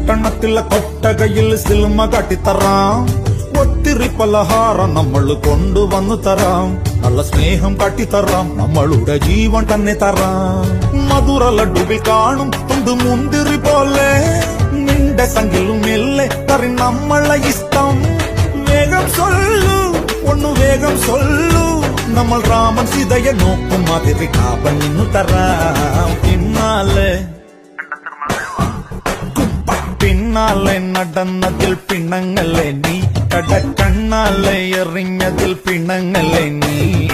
പട്ടണത്തിലെ കൊട്ടകയിൽ സിൽമ കാട്ടിത്തറാം. ഒത്തിരി പലഹാരം നമ്മൾ കൊണ്ടുവന്നു തരാം. നല്ല സ്നേഹം കാട്ടിത്തറാം. നമ്മളുടെ ജീവൻ തന്നെ തരാം. മധുര ലഡുവിൽ കാണും തൊണ്ട് മുന്തിരി പോലെ നിന്റെ സംഗിലും മെല്ലെ തറി നമ്മളെ ഇഷ്ടം. വേഗം സൊല്ലു ഒന്നു വേഗം സൊല്ലു. നമ്മൾ രാമൻ സീതയെ നോക്കും മാതിരി കാപ്പൻ നിന്നു തരാം. പിന്നാലെ നടന്നതിൽ പിണങ്ങല്ലേ നീ. കടക്കണ്ണാലെ എറിഞ്ഞതിൽ പിണങ്ങല്ലേ നീ.